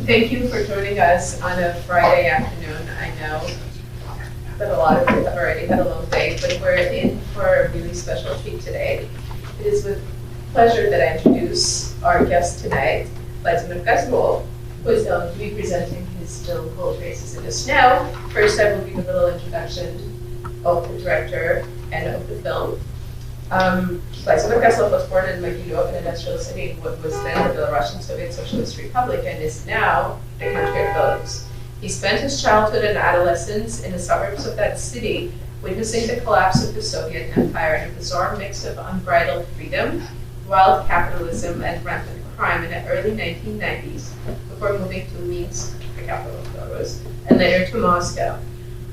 Thank you for joining us on a Friday afternoon. I know that a lot of you have already had a long day, but we're in for a really special treat today. It is with pleasure that I introduce our guest tonight, Vladimir Kozlov, who is going to be presenting his film called Traces in the Snow. First, I will give a little introduction of the director and of the film. Vladimir Kozlov was born in Mogilev, an industrial city in what was then the Belarussian Soviet Socialist Republic and is now the country of Belarus. He spent his childhood and adolescence in the suburbs of that city, witnessing the collapse of the Soviet Empire and a bizarre mix of unbridled freedom, wild capitalism, and rampant crime in the early 1990s, before moving to Minsk, the capital of Belarus, and later to Moscow.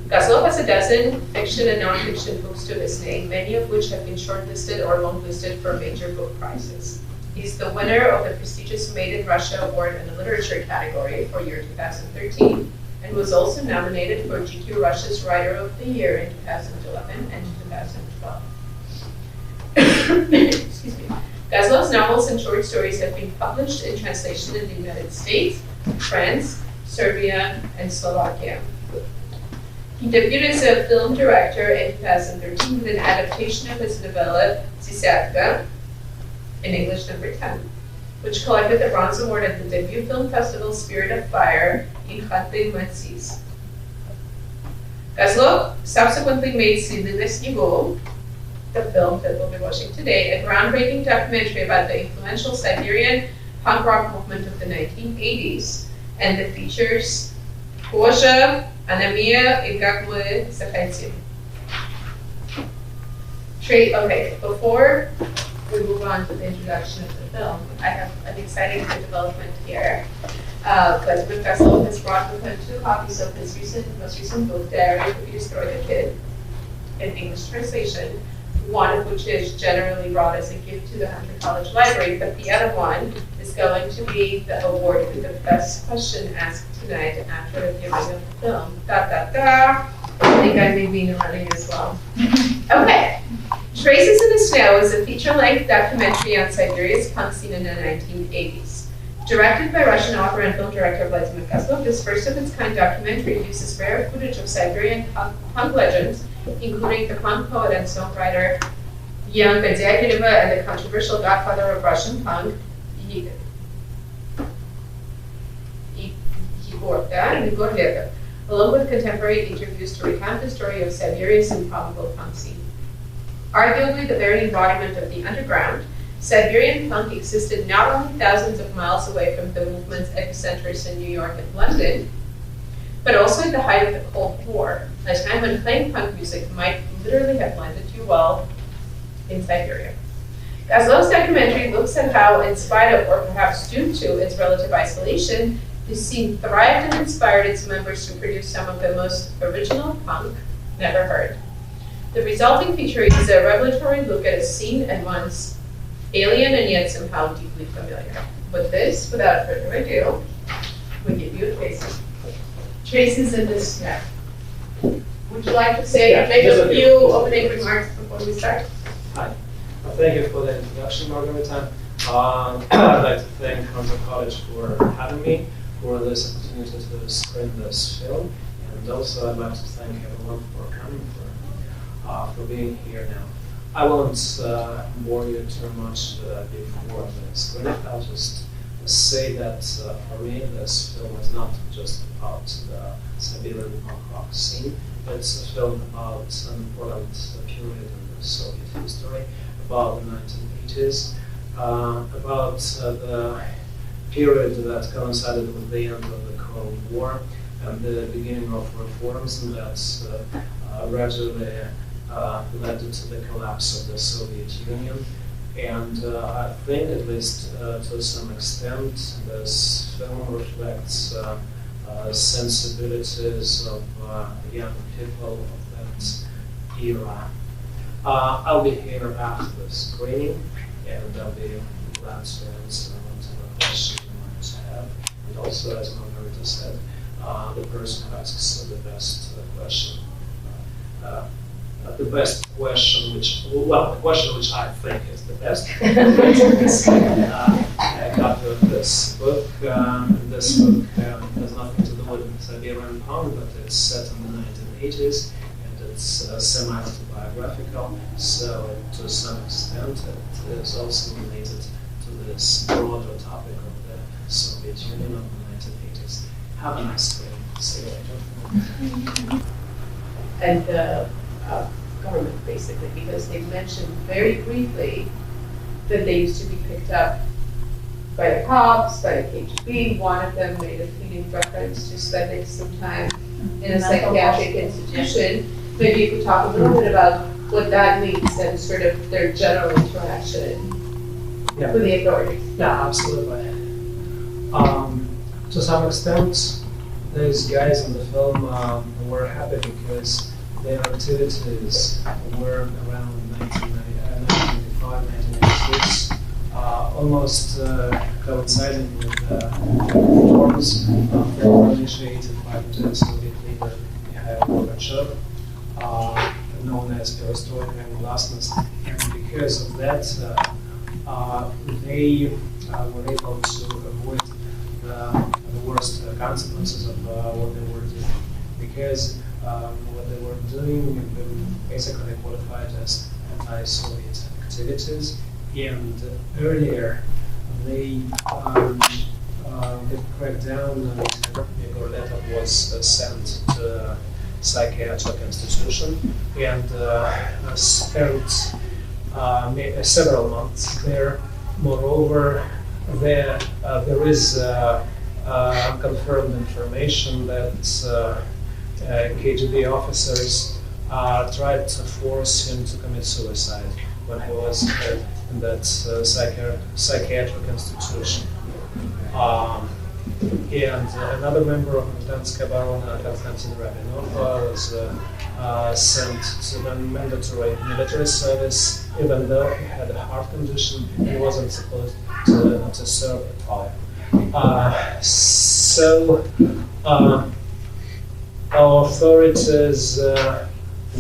Kozlov has a dozen fiction and non-fiction books to his name, many of which have been shortlisted or longlisted for major book prizes. He's the winner of the prestigious Made in Russia Award in the Literature category for year 2013, and was also nominated for GQ Russia's Writer of the Year in 2011 and 2012. Excuse me. Kozlov's novels and short stories have been published in translation in the United States, France, Serbia, and Slovakia. He debuted as a film director in 2013 with an adaptation of his novella Desyatka, in English number 10, which collected the Bronze Award at the debut film festival Spirit of Fire in Khanty-Mansiisk. Kozlov subsequently made Sledy, the film that we'll be watching today, a groundbreaking documentary about the influential Siberian punk rock movement of the 1980s, and that features Kozha, Anomiya, and zakhotim. Okay, before we move on to the introduction of the film, I have an exciting development here. Vladimir Kozlov has brought with him 2 copies of his most recent book, Diary of a Perestroika Kid, in English translation, one of which is generally brought as a gift to the Hunter College Library, but the other one is going to be the award for the best question asked tonight after the viewing of the film. I think I may be in the running as well. Okay. Traces in the Snow is a feature-length documentary on Siberia's punk scene in the 1980s. Directed by Russian author and film director Vladimir Kozlov, this first-of-its-kind documentary uses rare footage of Siberian punk legends, including the punk poet and songwriter young Desyatka and the controversial godfather of Russian punk, Mogilev, along with contemporary interviews to recount the story of Siberia's improbable punk scene. Arguably the very embodiment of the underground, Siberian punk existed not only thousands of miles away from the movement's epicenters in New York and London, but also at the height of the Cold War, a time when playing punk music might literally have landed you well in Siberia. Kozlov's documentary looks at how, in spite of, or perhaps due to, its relative isolation, the scene thrived and inspired its members to produce some of the most original punk never heard. The resulting feature is a revelatory look at a scene at once alien and yet somehow deeply familiar. With this, without further ado, we give you a taste. Traces in the Snow. Would you like to make a few opening remarks before we start? Hi. Thank you for the introduction, Margarita. I'd like to thank Hunter College for having me for this opportunity to screen this film, and also I'd like to thank everyone for coming, for being here now. I won't bore you too much before the screening. I'll just say that for me, this film is not just about the Siberian punk rock scene. It's a film about an important period in the Soviet history, about the 1980s, about the period that coincided with the end of the Cold War and the beginning of reforms that gradually led to the collapse of the Soviet Union. And I think, at least to some extent, this film reflects sensibilities of young people of that era. I'll be here after the screening, and I'll be glad to answer whatever questions you might have. And also, as Margarita said, the person who asks the best question. The best question, the question which I think is the best, got to this book. This book has nothing to do with Siberian punk, but it's set in the 1980s, and it's semi-autobiographical, so to some extent it is also related to this broader topic of the Soviet Union of the 1980s. Have a nice day. See you later. And the government, basically, because they mentioned very briefly that they used to be picked up by the cops, by the KGB. One of them made a fleeting reference to spending some time in a psychiatric institution. Maybe you could talk a little bit about what that means and sort of their general interaction with the authorities. Yeah, absolutely. To some extent, these guys in the film were happy because their activities were around 1995, 1996, almost coinciding with reforms that were initiated by the Soviet leader Mikhail Gorbachev, known as Perestroika and glasnost. And because of that, they were able to avoid the worst consequences of what they were doing. Because what they were doing basically qualified as anti-Soviet activities, and earlier they cracked down and Mogilev was sent to a psychiatric institution and spent several months there. Moreover, there is unconfirmed information that KGB officers tried to force him to commit suicide when he was in that psychiatric institution. And another member of Gdanska Barona, Konstantin Rabinov, was sent to the mandatory military service, even though he had a heart condition and wasn't supposed to serve at all. So our authorities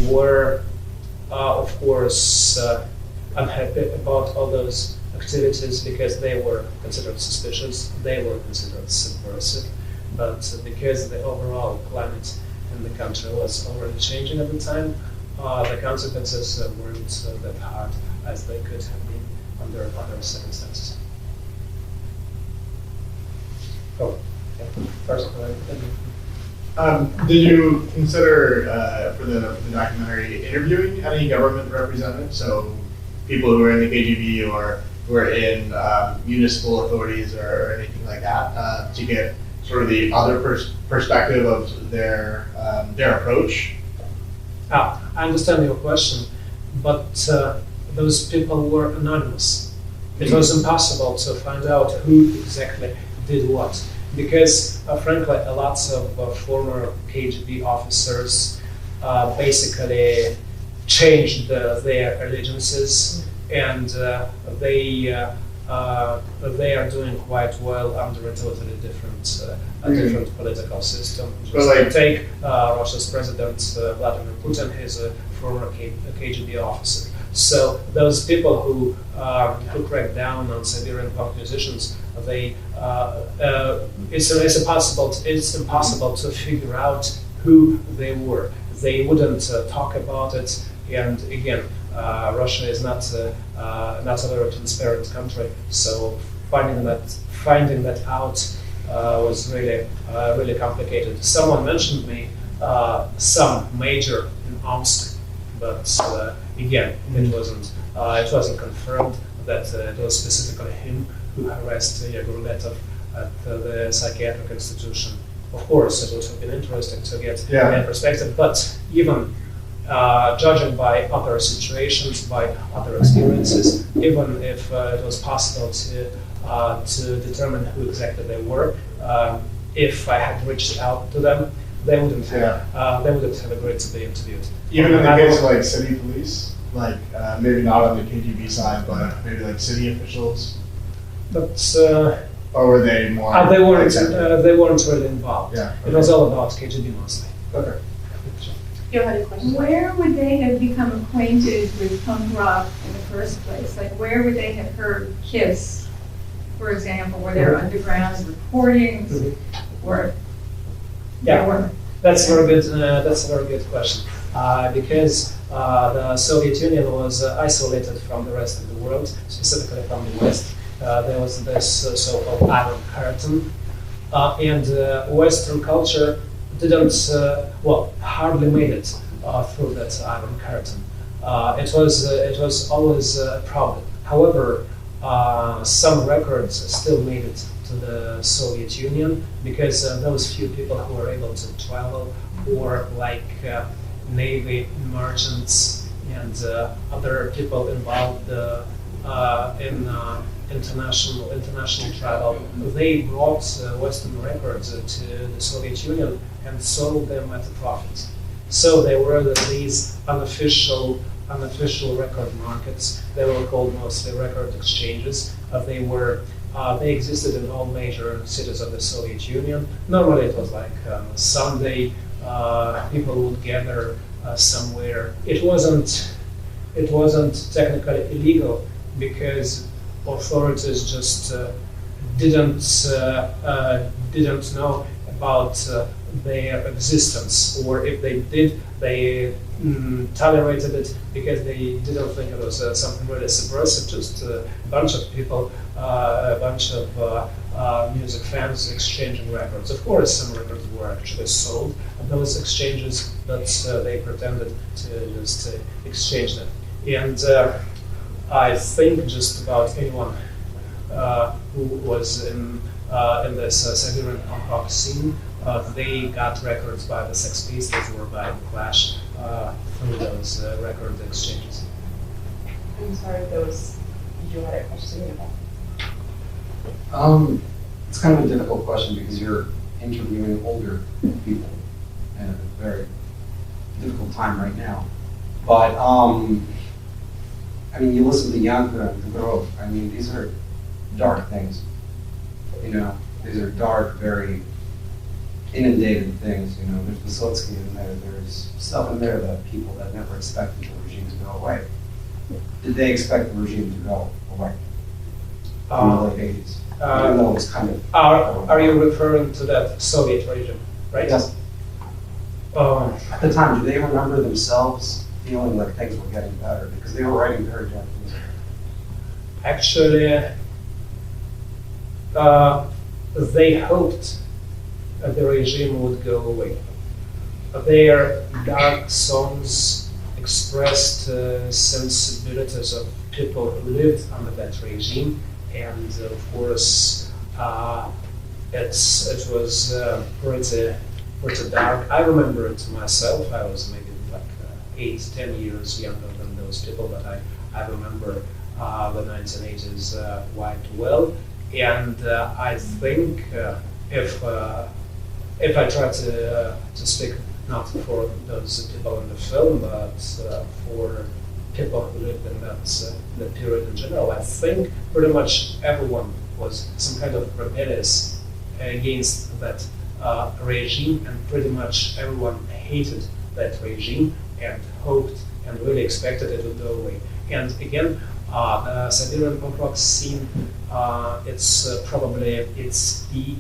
were, of course, unhappy about all those activities because they were considered suspicious, they were considered subversive, but because the overall climate in the country was already changing at the time, the consequences weren't that hard as they could have been under other circumstances. Oh, yeah. First, did you consider for the documentary interviewing any government representatives, so people who are in the KGB or who are in municipal authorities or anything like that, to get sort of the other perspective of their approach? I understand your question, but those people were anonymous. It was impossible to find out who exactly did what, because frankly, a lot of former KGB officers basically changed their allegiances, and they are doing quite well under a totally different political system. Just take Russia's president Vladimir Putin, he's a former KGB officer. So those people who cracked down on Siberian punk musicians, it's impossible to figure out who they were. They wouldn't talk about it, and again, Russia is not a very transparent country, so finding that out was really complicated. Someone mentioned me some major in Omsk, but again, it wasn't confirmed that it was specifically him who harassed Mogilev at the psychiatric institution. Of course, it would have been interesting to get their perspective, but even judging by other situations, by other experiences, even if it was possible to determine who exactly they were, if I had reached out to them, they wouldn't have agreed to be interviewed. Even in the case of like city police, like maybe not on the KGB side, but maybe like city officials. But or were they more? They weren't really involved. Yeah, okay. It was all about KGB mostly. Okay. You had a question? Where would they have become acquainted with punk rock in the first place? Like, where would they have heard Kiss for example, were there underground recordings? Were Yeah. there were That's a very good. That's a very good question. Because the Soviet Union was isolated from the rest of the world, specifically from the West. There was this so-called Iron Curtain, and Western culture didn't, hardly made it through that Iron Curtain. It was always a problem. However, some records still made it to the Soviet Union because those few people who were able to travel, or like Navy merchants and other people involved in international travel, they brought Western records to the Soviet Union and sold them at a profit. So they were these unofficial record markets. They were called mostly record exchanges. They existed in all major cities of the Soviet Union. Normally it was like Sunday, people would gather somewhere. It wasn't technically illegal because authorities just didn't know about their existence, or if they did, they tolerated it because they didn't think it was something really subversive. Just a bunch of people, a bunch of music fans exchanging records. Of course, some records were actually sold at those exchanges, but they pretended to just exchange them. And I think just about anyone who was in this Siberian punk rock scene, they got records by the Sex Pistols or by the Clash through those record exchanges. I'm sorry, you had a question about. It's kind of a difficult question because you're interviewing older people at a very difficult time right now. But I mean, you listen to Yanka and Grove. I mean, these are dark things. You know, these are dark, very inundated things. You know, there's Vysotsky in there. There's stuff in there that people that never expected the regime to go away. Did they expect the regime to go away in the late 80s? Even though it was kind of... Are you referring to that Soviet regime, right? Yes. At the time, do they remember themselves feeling like things were getting better? Because they were writing very dark music. Actually, they hoped the regime would go away. Their dark songs expressed sensibilities of people who lived under that regime, and of course, it was pretty dark. I remember it myself. I was maybe like 8-10 years younger than those people, but I remember the 1980s quite well. And I think if I try to speak not for those people in the film, but for people who lived in that period in general, I think pretty much everyone was some kind of rebellious against that regime, and pretty much everyone hated that regime and hoped and really expected it to go away. And again, the Siberian punk rock scene, its peak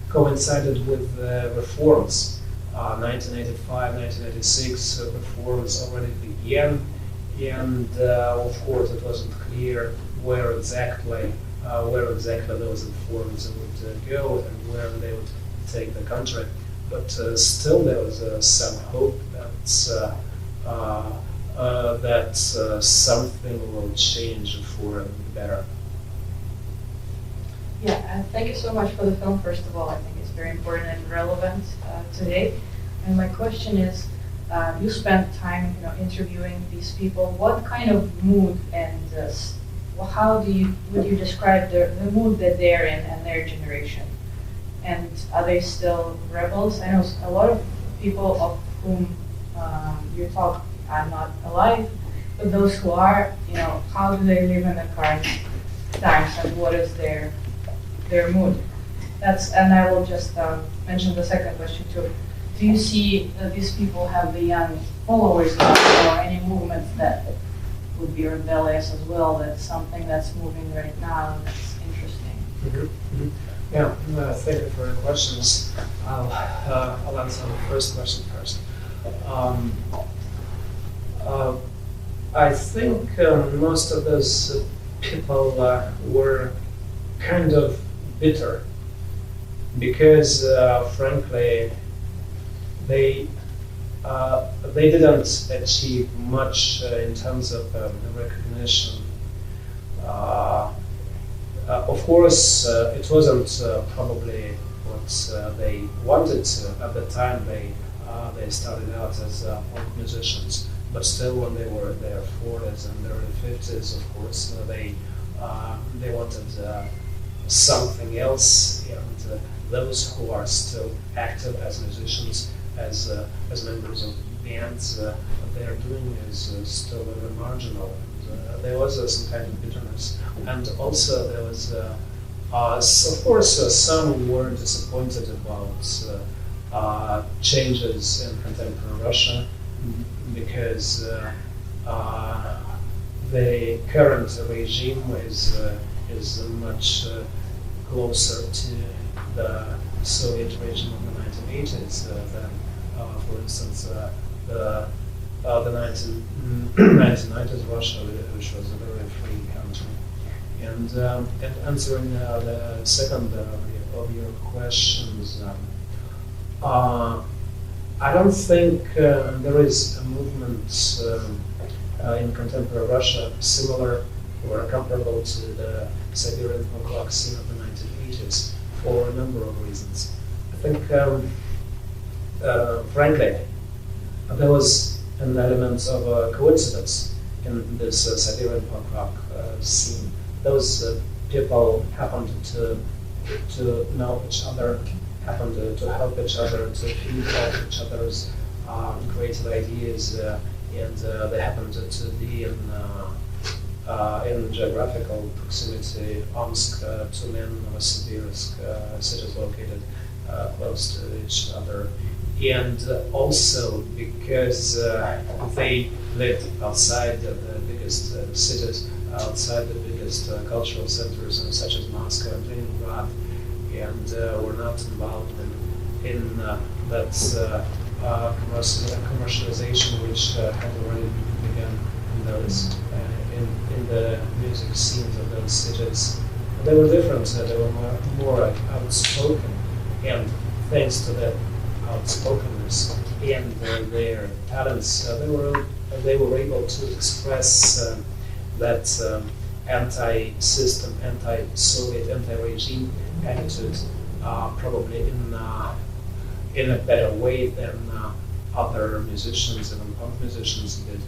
coincided with reforms. 1985, 1986 reforms already began, and of course it wasn't clear where exactly those reforms would go and where they would take the country. But still, there was some hope that something will change for the better. Yeah, thank you so much for the film, first of all. I think it's very important and relevant today. And my question is, you spent time interviewing these people. What kind of mood and how would you describe the mood that they're in and their generation? And are they still rebels? I know a lot of people of whom you talk are not alive, but those who are, how do they live in the current times, and what is their mood? And I will just mention the second question too. Do you see that these people have the young followers now, or any movements that would be rebellious as well? That's something that's moving right now and that's interesting. Yeah, thank you for your questions. I'll answer the first question first. I think most of those people were kind of bitter because, frankly, they didn't achieve much in terms of recognition. Of course, it wasn't probably what they wanted to at the time. They started out as punk musicians, but still, when they were in their 40s and early 50s, of course, they wanted something else. And those who are still active as musicians, as members of bands, what they are doing is still very marginal. And there was some kind of bitterness, and also there was, of course, some were disappointed about changes in contemporary Russia because the current regime is much closer to the Soviet regime of the 1980s than, for instance, the 1990s Russia, which was a very free country. And answering the second of your questions, I don't think there is a movement in contemporary Russia similar or comparable to the Siberian punk rock scene of the 1980s for a number of reasons. I think, frankly, there was an element of coincidence in this Siberian punk rock scene. Those people happened to know each other, happened to help each other, to feed off each other's creative ideas, and they happened to be in geographical proximity. Omsk, Tumen, Novosibirsk, cities located close to each other. And also because they lived outside the biggest cities, outside the biggest cultural centers such as Moscow and Leningrad, and were not involved in that commercialization which had already begun in those in the music scenes of those cities. They were different. They were more outspoken, and thanks to that outspokenness and their talents, they were able to express that anti-system, anti-Soviet, anti-regime attitude probably in a better way than other musicians and punk musicians did.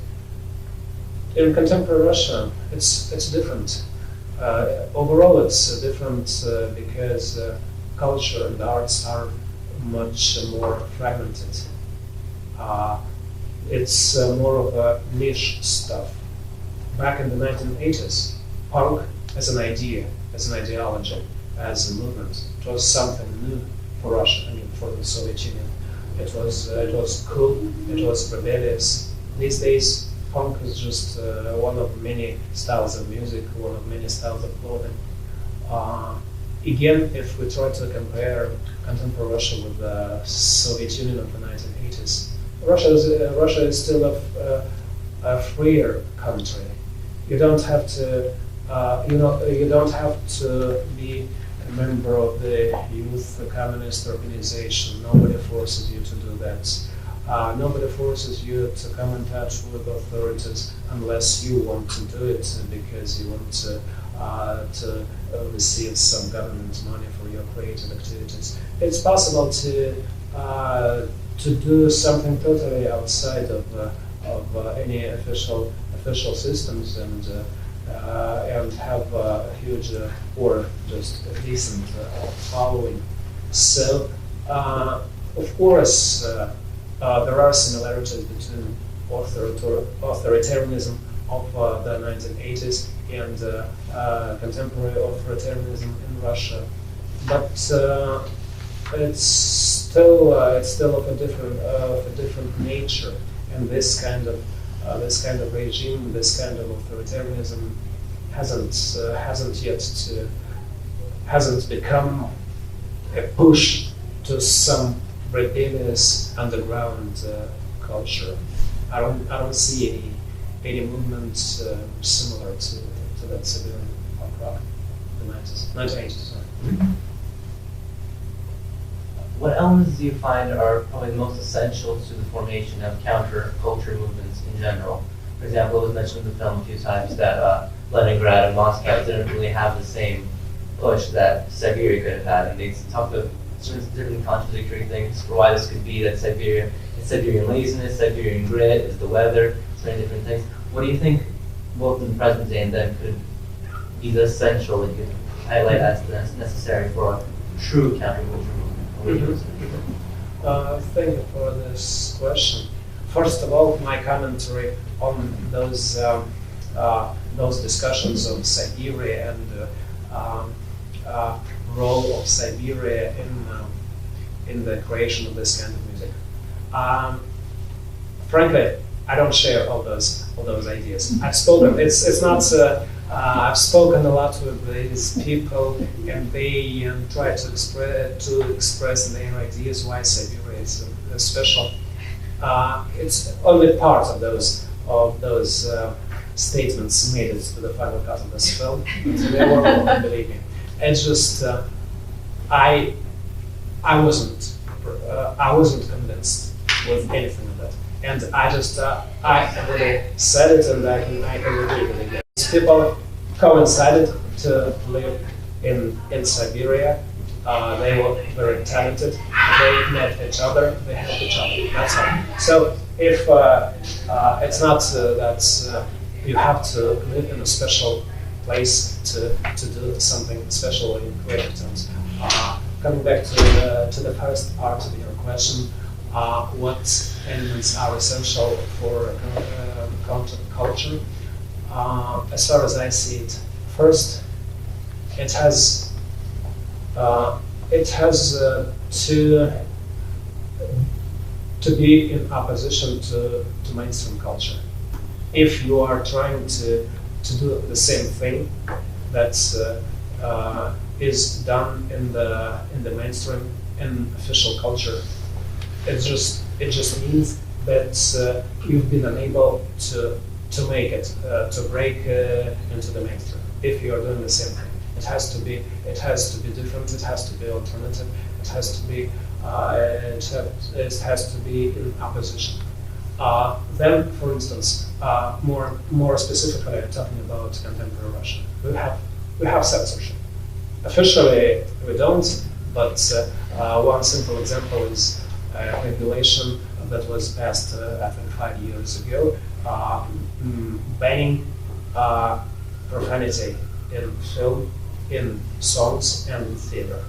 In contemporary Russia, it's different. Overall, it's different because culture and arts are much more fragmented. It's more of a niche stuff. Back in the 1980s, punk as an idea, as an ideology, as a movement, it was something new for Russia, I mean for the Soviet Union. It was cool, it was rebellious. These days, punk is just one of many styles of music, one of many styles of clothing. Again, if we try to compare contemporary Russia with the Soviet Union of the 1980s, Russia is still a freer country. You don't have to, you don't have to be a member of the youth communist organization. Nobody forces you to do that. Nobody forces you to come in touch with authorities unless you want to do it because you want to receive some government money for your creative activities. It's possible to do something totally outside of any official systems and have a huge or just a decent following. So, of course, there are similarities between authoritarianism of the 1980s and contemporary authoritarianism in Russia, but it's still of a different nature. And this kind of regime, this kind of authoritarianism hasn't hasn't become a push to some rebellious underground culture. I don't see any movement similar to that Siberian punk rock in the 1980s. What elements do you find are probably the most essential to the formation of counterculture movements in general? For example, it was mentioned in the film a few times that Leningrad and Moscow didn't really have the same push that Siberia could have had, and they talked about sort of different contradictory things for why this could be, that Siberia, it's Siberian laziness, Siberian grit, is the weather, so many different things. What do you think, both in the present day and then, could be the essential that you could highlight as necessary for a true counterculture movement? Thank you for this question. First of all, my commentary on those discussions of Siberia and role of Siberia in the creation of this kind of music. Frankly, I don't share all those ideas. I've spoken. It's not. I've spoken a lot with these people, and they try to express their ideas why Siberia is special. It's only part of those statements made it to the final cut of this film. They were wrong, believe me. It's just I wasn't convinced with anything of that, and I just I already said it, and I can repeat it again. These people coincided to live in Siberia. They were very talented. They met each other. They helped each other. That's all. So if it's not that you have to live in a special place to do something special in creative terms. Coming back to the first part of your question, what elements are essential for counterculture? As far as I see it, first, it has to be in opposition to mainstream culture. If you are trying to do the same thing that is done in the mainstream and official culture, it just means that you've been unable to make it to break into the mainstream. If you are doing the same thing, it has to be different. It has to be alternative. It has to be in opposition. Then, for instance, more specifically, I'm talking about contemporary Russia. We have censorship. Officially, we don't, but one simple example is a regulation that was passed, I think, 5 years ago, banning profanity in film, in songs, and in theater.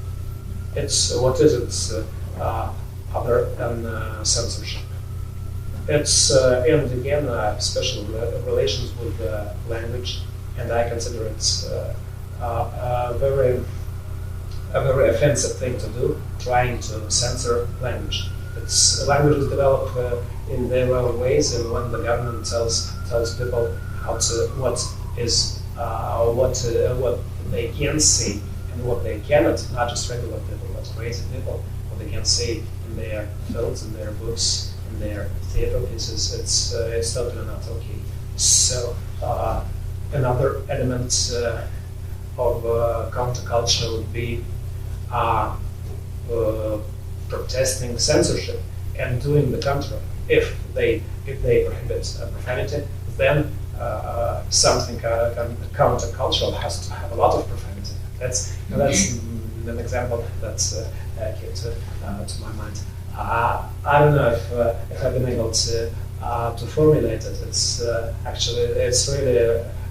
It's other than censorship. It's and again special relations with language, and I consider it a very offensive thing to do, trying to censor language. Language is developed in their own ways, and when the government tells people what they can say and what they cannot, not just regular people, but crazy people, what they can say in their films, in their books, in their theater pieces, it's totally not okay. So another element of counterculture would be protesting censorship and doing the contrary. If they prohibit profanity, then something countercultural has to have a lot of profanity. That's an example that's came to my mind. I don't know if I've been able to formulate it. It's really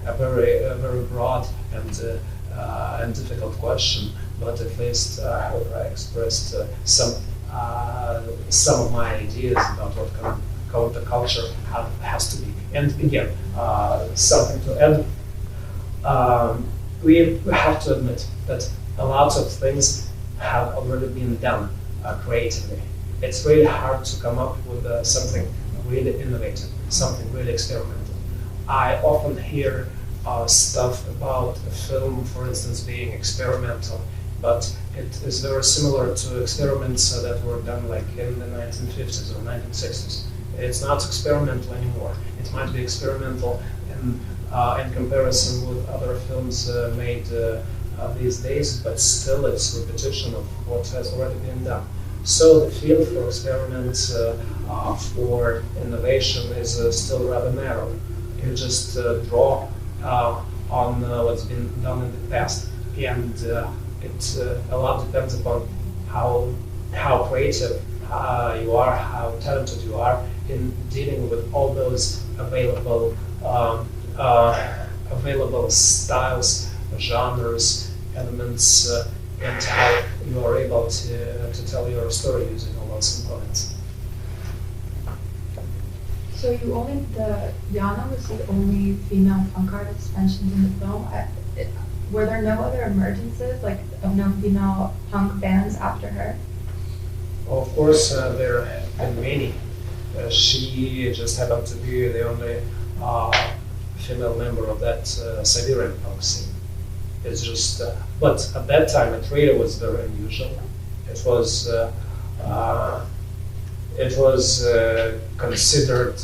a very broad and difficult question, but at least I hope I expressed some of my ideas about what counterculture has to be. And again, something to add. We have to admit that a lot of things have already been done creatively. It's really hard to come up with something really innovative, something really experimental. I often hear stuff about a film, for instance, being experimental but it is very similar to experiments that were done like in the 1950s or 1960s. It's not experimental anymore. It might be experimental in comparison with other films made these days, but still it's repetition of what has already been done. So the field for experiments, for innovation is still rather narrow. You just draw on what's been done in the past, and a lot depends upon how creative you are, how talented you are in dealing with all those available styles, genres, elements, and how you are able to tell your story using all those components. So Yana was the only female punk artist mentioned in the film. Were there no other emergences, like of no female punk bands after her? Well, of course, there have been many. She just happened to be the only female member of that Siberian punk scene. It's just, but at that time, a trio was very unusual. It was considered,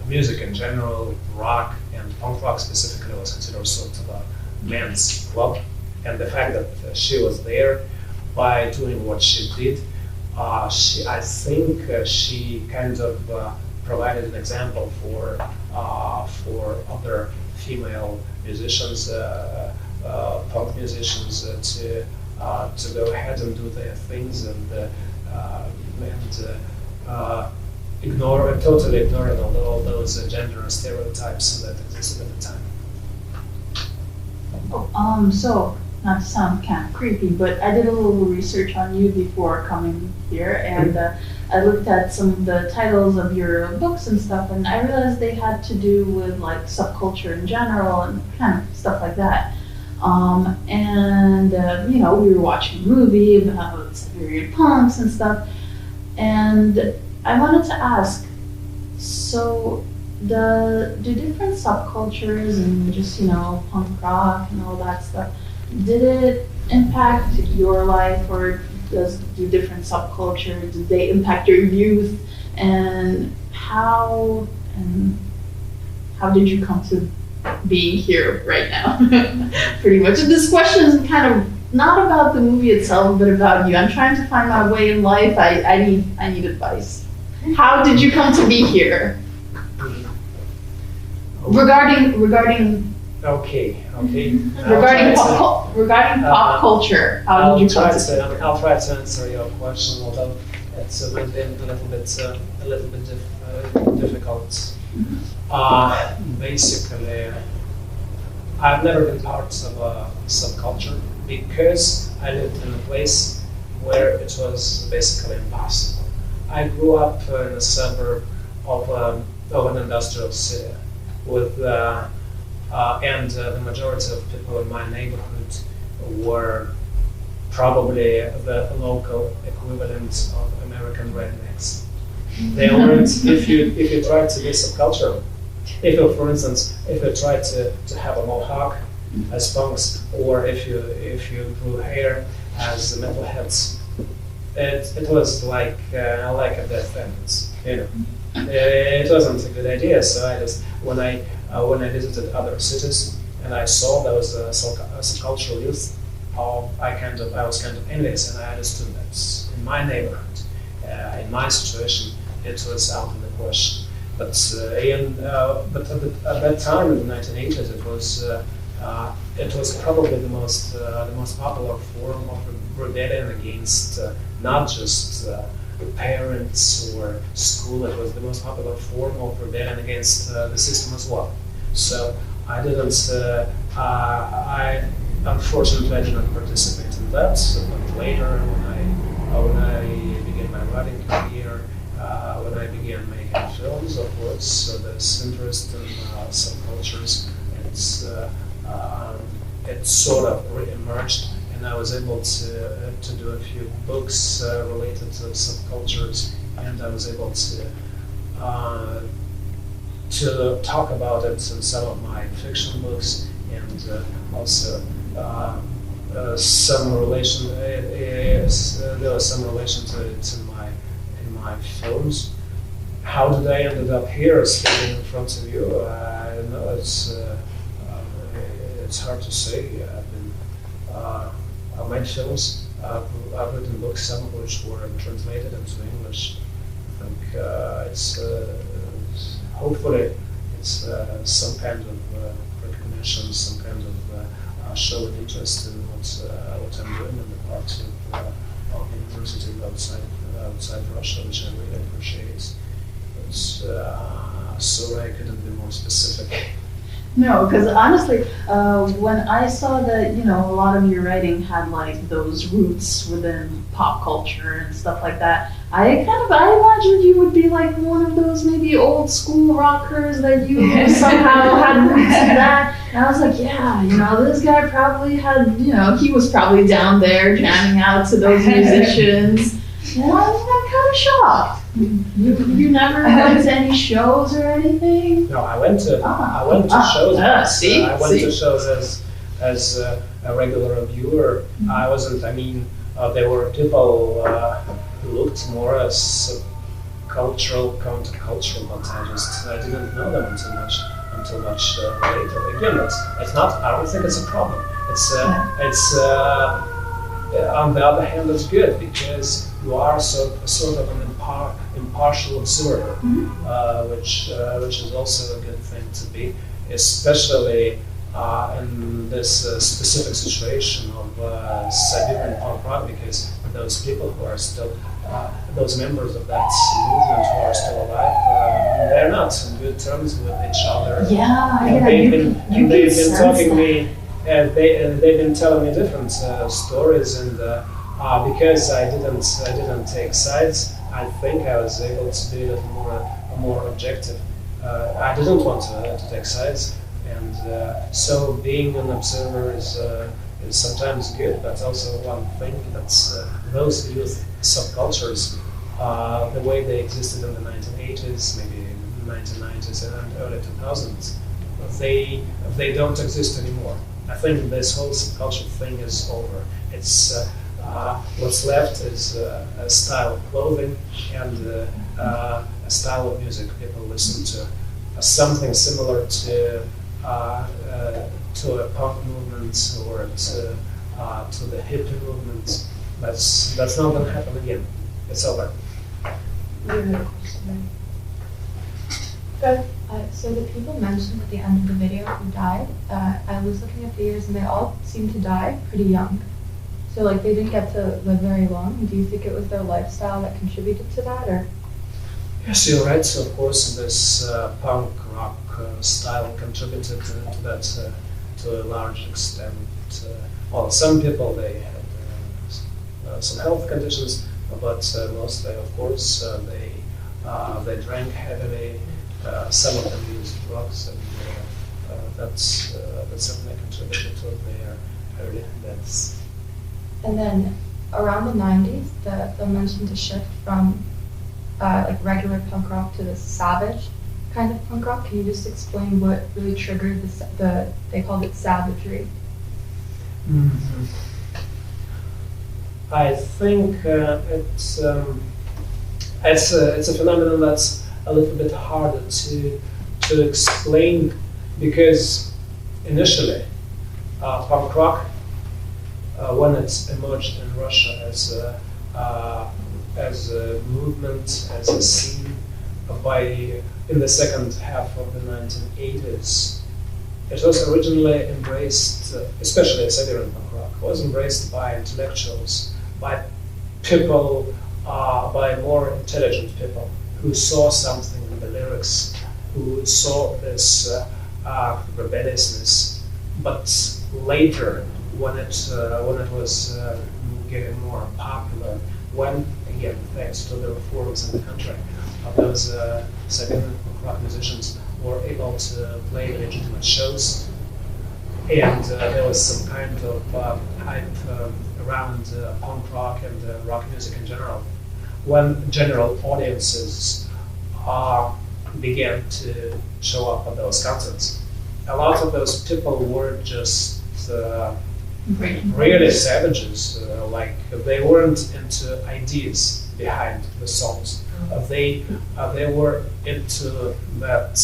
music in general, rock and punk rock specifically was considered sort of a men's club. And the fact that she was there by doing what she did, I think she kind of provided an example for other female musicians, punk musicians, to go ahead and do their things and totally ignoring all those gender stereotypes that existed at the time. So, not to sound kind of creepy, but I did a little research on you before coming here, and I looked at some of the titles of your books and stuff, and I realized they had to do with like subculture in general and kind of stuff like that. We were watching a movie about Siberian punks and stuff, and I wanted to ask, so do different subcultures and just, punk rock and all that stuff, did it impact your life, or do different subcultures, did they impact your youth, and how did you come to be here right now? Pretty much. And this question is kind of not about the movie itself, but about you. I'm trying to find my way in life. I need advice. How did you come to be here? Regarding pop culture, how did you come to? I'll try to answer your question, although it's might be a little bit difficult. Basically, I've never been part of a subculture because I lived in a place where it was basically impossible. I grew up in a suburb of an industrial city, with and the majority of people in my neighborhood were probably the local equivalent of American rednecks. They weren't. If you try to be subcultural, if you try to have a mohawk as punks, or if you grew hair as metalheads, it was like a death sentence. It wasn't a good idea. So I just when I visited other cities and I saw there was a subcultural youth, I was kind of envious, and I understood that in my neighborhood, in my situation, it was out of the question. But at that time in the 1980s, it was probably the most popular form of rebellion against not just parents or school. It was the most popular form of rebellion against the system as well. So I unfortunately I did not participate in that. But later, when I began my writing career, when I began making films, of course, this interest in subcultures, it sort of re-emerged, and I was able to do a few books related to subcultures, and I was able to talk about it in some of my fiction books, and also some relation. There was some relation to it in my films. How did I ended up here speaking in front of you? I don't know. It's hard to say. I've made films. I've written books, some of which were translated into English. I think hopefully it's some kind of recognition, some kind of showing interest in what I'm doing in the part of university outside Russia, which I really appreciate. Sorry, I couldn't be more specific. No, because honestly, when I saw that, a lot of your writing had like those roots within pop culture and stuff like that, I imagined you would be like one of those maybe old school rockers that you somehow had roots in that. And I was like, this guy probably had, he was probably down there jamming out to those musicians. And I was kind of shocked. You never went to any shows or anything? No, I went to shows. I went to shows as a regular viewer. I wasn't. There were people who looked more as cultural, countercultural, but I didn't know them until much later. Again, it's not. I don't think it's a problem. It's on the other hand, it's good because you are sort of an impartial observer, which is also a good thing to be, especially in this specific situation of Siberian punk rock, because those people who are still, those members of that movement who are still alive, they're not on good terms with each other. They've been talking to me. They've been telling me different stories, and because I didn't take sides, I think I was able to be a little more objective. I didn't want to take sides, and so being an observer is sometimes good, but also one thing that's those youth subcultures, the way they existed in the 1980s, maybe 1990s and early 2000s, they don't exist anymore. I think this whole subculture thing is over. It's what's left is a style of clothing and a style of music people listen to, something similar to a punk movement or to the hippie movement. That's not going to happen again. It's over. Good. So the people mentioned at the end of the video who died, I was looking at the years and they all seemed to die pretty young. So like they didn't get to live very long. Do you think it was their lifestyle that contributed to that, or? Yes, you're right. So of course this punk rock style contributed to that to a large extent. Well, some people, they had some health conditions, but mostly, of course, they drank heavily. Some of them used drugs, and that certainly contributed to their early deaths. And then around the 90s, they mentioned a shift from like regular punk rock to the savage kind of punk rock. Can you just explain what really triggered they called it savagery? Mm-hmm. I think it's a phenomenon that's a little bit harder to explain, because initially punk rock, when it emerged in Russia as a movement, as a scene, in the second half of the 1980s, it was originally embraced, especially Siberian punk rock, was embraced by intellectuals, by people, by more intelligent people who saw something in the lyrics, who saw this rebelliousness. But later, when it was getting more popular, when, again, thanks to the reforms in the country, those Siberian rock musicians were able to play legitimate shows, and there was some kind of hype around punk rock and rock music in general. When general audiences began to show up at those concerts, a lot of those people were just really savages. Like they weren't into ideas behind the songs. They were into that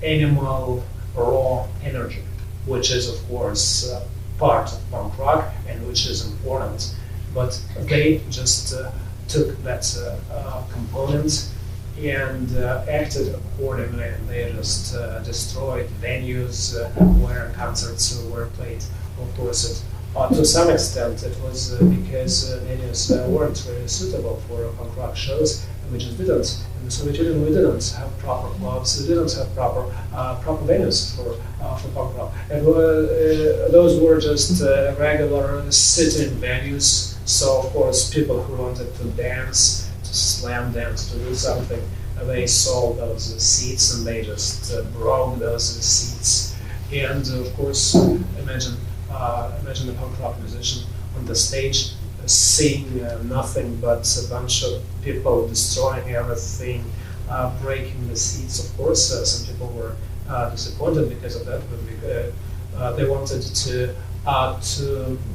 animal raw energy, which is of course part of punk rock and which is important. But they just took that component and acted accordingly. And they just destroyed venues where concerts were played. Of course, to some extent, it was because venues weren't really suitable for punk rock shows. We just didn't. In the Soviet Union, we didn't have proper clubs. We didn't have proper venues for punk rock. And those were just regular sitting venues. So of course, people who wanted to dance, to slam dance, to do something, they saw those seats and they just broke those seats. And of course, imagine the punk rock musician on the stage seeing nothing but a bunch of people destroying everything, breaking the seats. Of course, some people were disappointed because of that, but they wanted to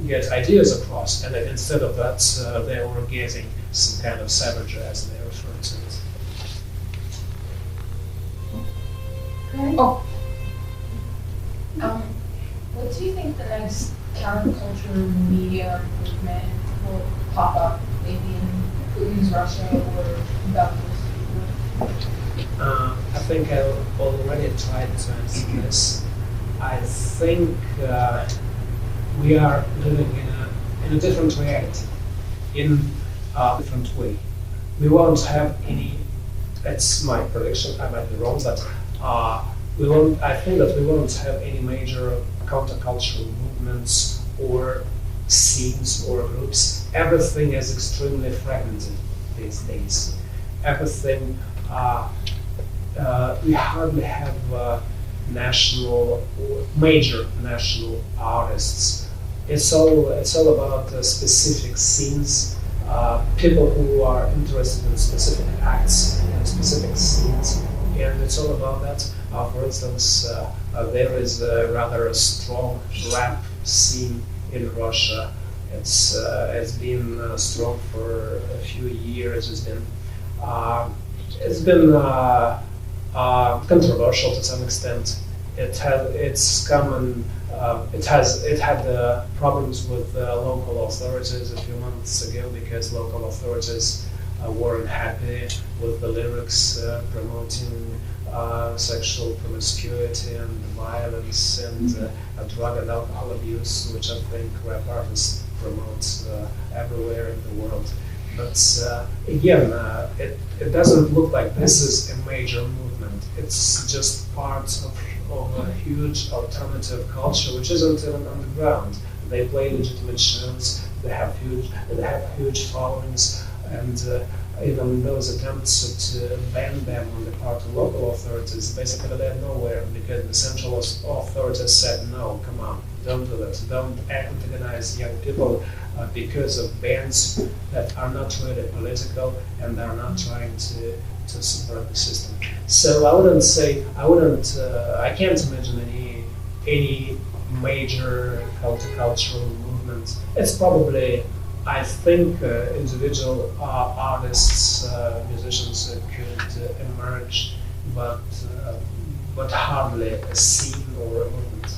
get ideas across, and instead of that, they were getting some kind of savagery, as they referred to it. Okay. Oh. What do you think the next counterculture media movement will pop up, maybe in Putin's Russia or Belarus? I think I already tried to answer this. I think we are living in a different reality, in a different way. We won't have any. That's my prediction. I might be wrong, but we won't. I think that we won't have any major countercultural movements or scenes or groups. Everything is extremely fragmented these days. Everything. We hardly have national or major national artists. It's all about specific scenes, people who are interested in specific acts and specific scenes, and it's all about that. For instance, there is a rather strong rap scene in Russia. It's been strong for a few years. It's been controversial to some extent. It had problems with local authorities a few months ago because local authorities weren't happy with the lyrics promoting sexual promiscuity and violence and drug and alcohol abuse, which I think rap artists promote everywhere in the world. But again, it doesn't look like this is a major movement. It's just part of a huge alternative culture, which isn't even underground. They play legitimate shows. They have huge followings, and even those attempts to ban them on the part of local authorities basically led nowhere because the central authorities said, "No, come on, don't do that. Don't antagonize young people." Because of bands that are not really political and are not trying to subvert the system. So I can't imagine any major countercultural movement. It's probably, I think, individual artists, musicians could emerge, but hardly a scene or a movement.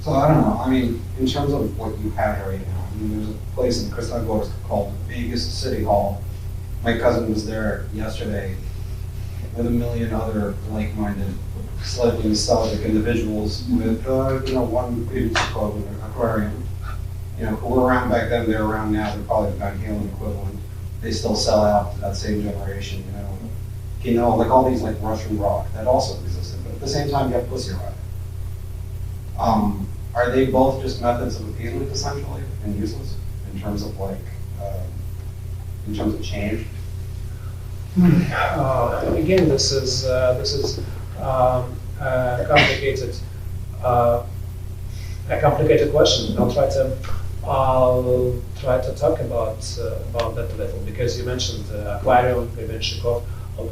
So I don't know. I mean, in terms of what you have right now, I mean, there's a place in Krasnogorsk called the biggest city hall. My cousin was there yesterday with 1 million other like-minded, slightly nostalgic individuals with, one previous aquarium. Who were around back then, they're around now. They're probably the Van Halen equivalent. They still sell out to that same generation. Like all these like Russian rock that also existed, but at the same time, you have Pussy Riot. Are they both just methods of appeasement essentially and useless in terms of change? Again, this is a complicated question. I'll try to talk about that a little because you mentioned Aquarium, Grebenshikov, all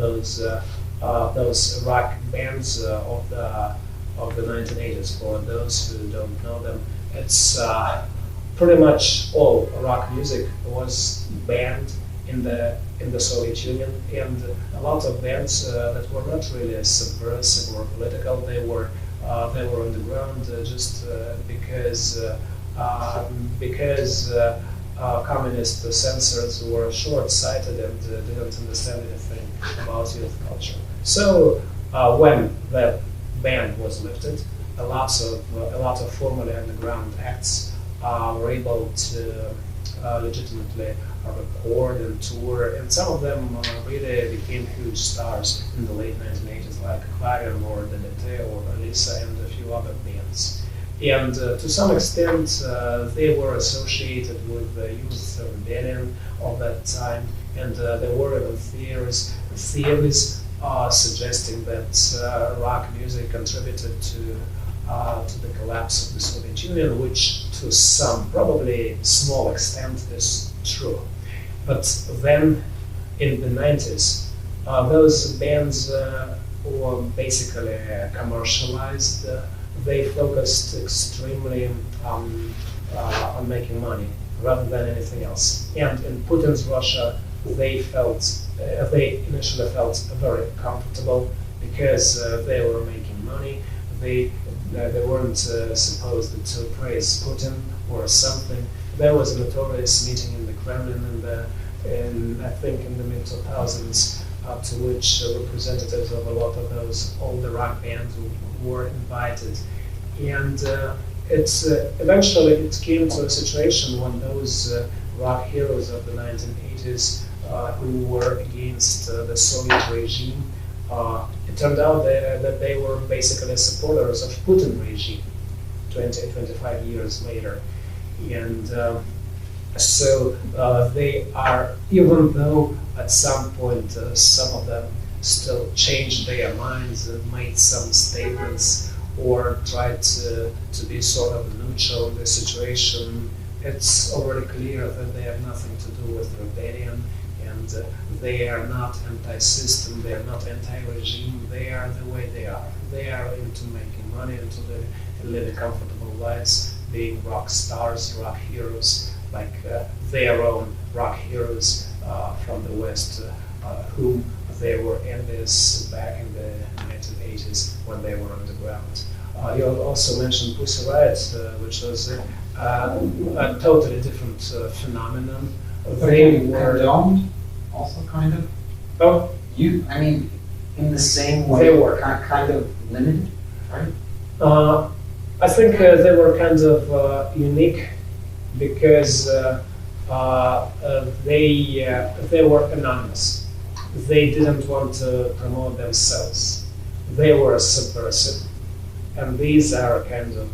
those rock bands of the 1980s. For those who don't know them, it's pretty much all rock music was banned in the Soviet Union, and a lot of bands that were not really subversive or political, they were underground just because communist censors were short-sighted and didn't understand anything about youth culture. So when the ban was lifted, a lot of formerly underground acts were able to legitimately record and tour, and some of them really became huge stars in the late 1980s, like Clarion or DDT or Alisa and a few other bands. And to some extent, they were associated with the youth rebellion of that time, and there were even theories suggesting that rock music contributed to the collapse of the Soviet Union, which to some, probably small extent, is true. But then, in the 90s, those bands were basically commercialized. They focused extremely on making money rather than anything else. And in Putin's Russia, they initially felt very comfortable because they were making money. They weren't supposed to praise Putin or something. There was a notorious meeting in the Kremlin I think in the mid-2000s, to which representatives of a lot of those older rock bands were invited. And eventually it came to a situation when those rock heroes of the 1980s who were against the Soviet regime, it turned out that they were basically supporters of Putin regime 25 years later. And so they are, even though at some point some of them still changed their minds and made some statements or tried to be sort of neutral in the situation, it's already clear that they have nothing to do with rebellion, and they are not anti-system, they are not anti-regime, they are the way they are. They are into making money, into living comfortable lives, being rock stars, rock heroes, like their own rock heroes from the West, whom they were envious back in the 1980s when they were underground. You also mentioned Pussy Riot, which was a totally different phenomenon. They were condoned, also kind of. Oh, I mean, in the same way, they were kind of limited, right? I think they were kind of unique because they were anonymous. They didn't want to promote themselves. They were subversive, and these are kind of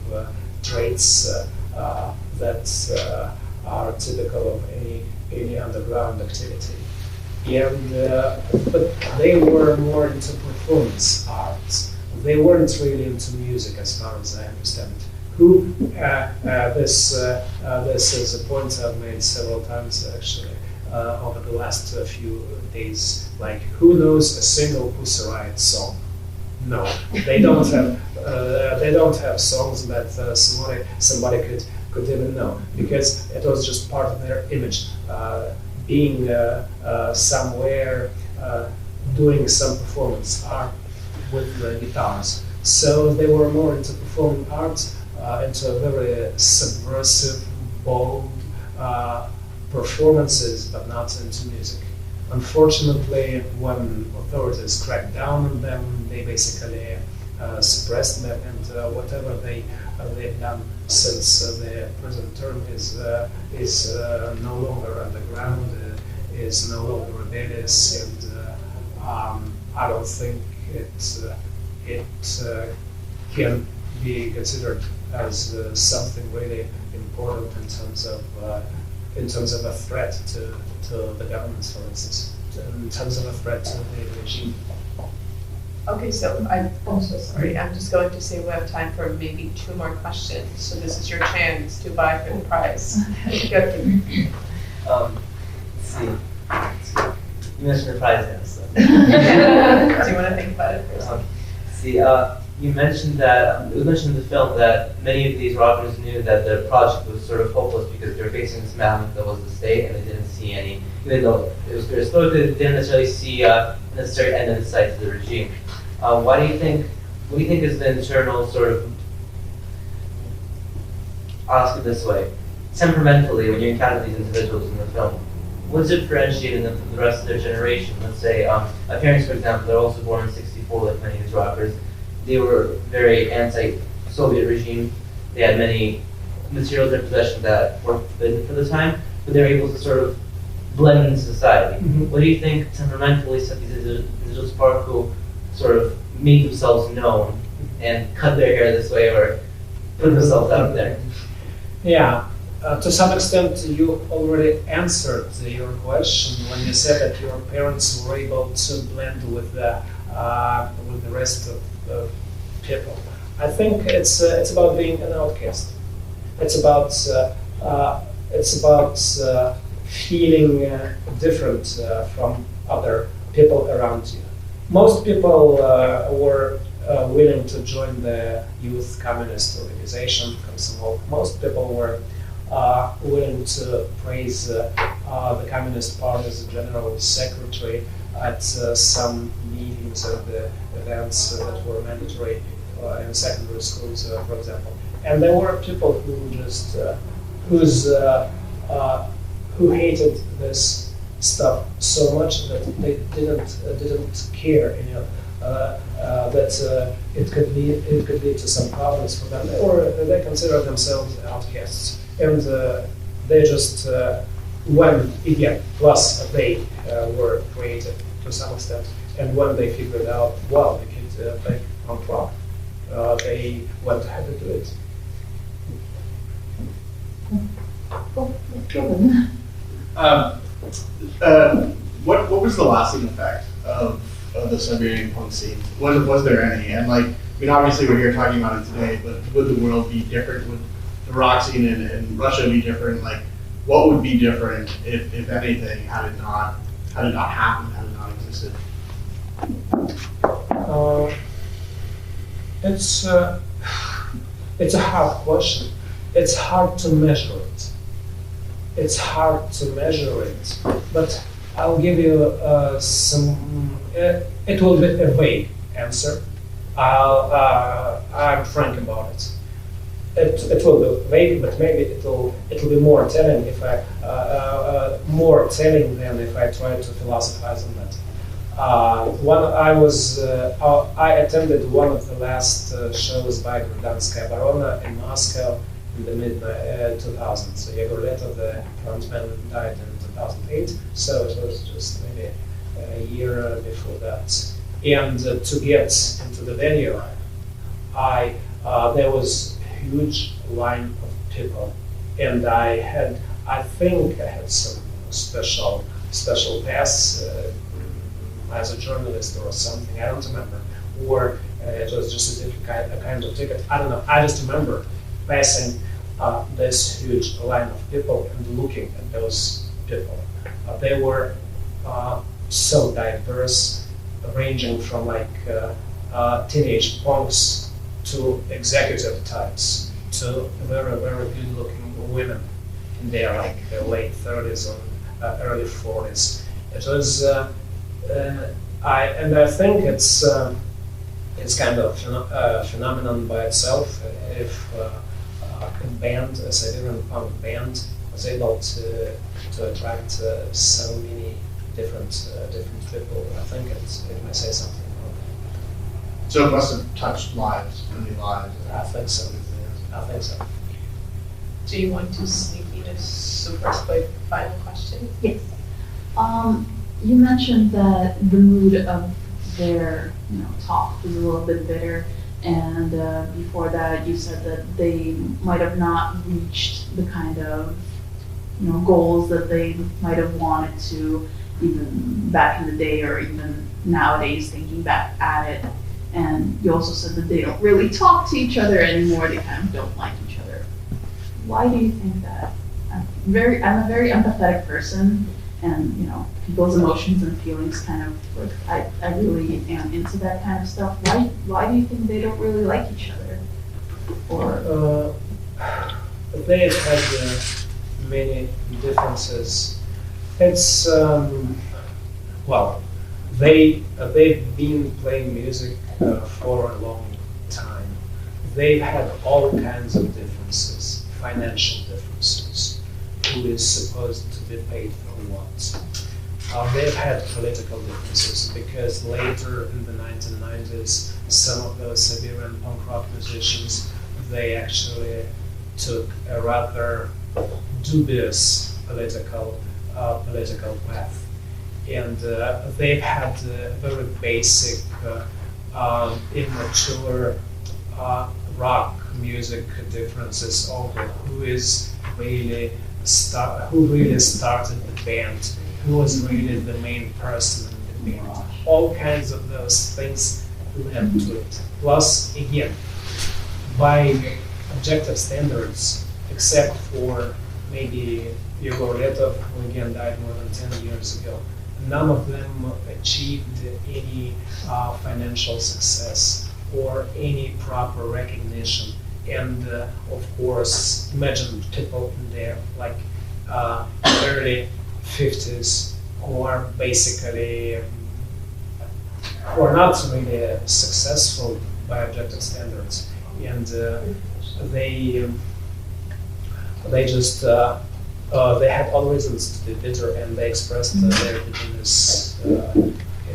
traits that are typical of any underground activity. And but they were more into performance arts. They weren't really into music, as far as I understand. This is a point I've made several times actually over the last few days. Like, who knows a single Pussy Riot song? No, they don't have. They don't have songs that somebody could even know, because it was just part of their image, being somewhere doing some performance art with guitars. So they were more into performing arts, into very subversive, bold performances, but not into music. Unfortunately, when authorities cracked down on them, they basically suppressed them, and whatever they've done since the present term is no longer underground, is no longer rebellious, and I don't think it can be considered as something really important in terms of a threat to the governments, for instance, in terms of a threat to the regime. Okay, so I'm so sorry. I'm just going to say we have time for maybe 2 more questions. So this is your chance to vie for the prize. Go. Let's see. You mentioned your prize now, so. Do you want to think about it first? See, you mentioned that, it was mentioned in the film that many of these rockers knew that their project was sort of hopeless because they were facing this mammoth that was the state and they didn't see any, even though it was perestroika, they didn't necessarily see a necessary end in sight to the regime. What do you think is the internal sort of, I'll ask it this way, temperamentally, when you encounter these individuals in the film, what's differentiating them from the rest of their generation? Let's say, my parents, for example, they're also born in '64, like many of these rockers. They were very anti-Soviet regime. They had many materials in their possession that were forbidden for the time, but they were able to sort of blend into society. What do you think temperamentally set these individuals apart who sort of made themselves known and cut their hair this way or put themselves out there? Yeah, to some extent you already answered your question when you said that your parents were able to blend with the rest of the people. I think it's about being an outcast. It's about feeling different from other people around you. Most people were willing to join the youth communist organization, Komsomol. Most people were willing to praise the Communist Party as a general secretary at some meetings and events that were mandatory in secondary schools, for example. And there were people who just who hated this stuff so much that they didn't care, that it could lead to some problems for them, or they consider themselves outcasts, and they just when again, plus they were creative to some extent, and when they figured out, well, they could play punk rock, they went ahead to do it. What was the lasting effect of the Siberian punk scene? Was there any? And like, I mean, obviously we're here talking about it today, but would the world be different? Would the rock scene in Russia be different? Like, what would be different if anything had it not happened, had it not existed? It's a hard question. It's hard to measure it. It's hard to measure it, but I'll give you some. It will be a vague answer. I'm frank about it. It will be vague, but maybe it'll be more telling if I than if I try to philosophize on that. I attended one of the last shows by Grandanskaya Barona in Moscow in the mid-2000s. So Yegor Letov, the frontman, died in 2008, so it was just maybe a year before that. And to get into the venue, there was a huge line of people, and I think I had some special pass as a journalist or something. I don't remember, or it was just a kind of ticket. I don't know. I just remember passing this huge line of people and looking at those people. They were so diverse, ranging from like teenage punks to executive types to very, very good-looking women in their late 30s and early 40s. It was, I think it's kind of a phenomenon by itself. If a band, a Siberian punk band, was able to attract so many different people, I think it might say something about that. So it must have touched lives, many lives. I think so. I think so. Do you want to sneak in a super quick final question? Yes. You mentioned that the mood of their talk was a little bit bitter, and before that you said that they might have not reached the kind of goals that they might have wanted to, even back in the day or even nowadays thinking back at it. And you also said that they don't really talk to each other anymore, they kind of don't like each other. Why do you think that? I'm a very empathetic person, and people's emotions and feelings kind of like I really am into that kind of stuff. Why do you think they don't really like each other? Or they've had many differences. It's well, they've been playing music for a long time. They've had all kinds of differences, financial differences. Who is supposed to be paid for what? They've had political differences because later in the 1990s, some of those Siberian punk rock musicians, they actually took a rather dubious political path, and they've had very basic, immature rock music differences over who really started the band, who was really the main person in the band. All kinds of those things led to it. Plus, again, by objective standards, except for maybe Yegor Letov, who again died more than 10 years ago, none of them achieved any financial success or any proper recognition. And of course, imagine people in their early 50s who are basically who are not really successful by objective standards, and they just they had all reasons to be bitter, and they expressed their bitterness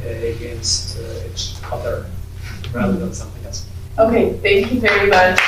against each other rather than something else. Okay, thank you very much.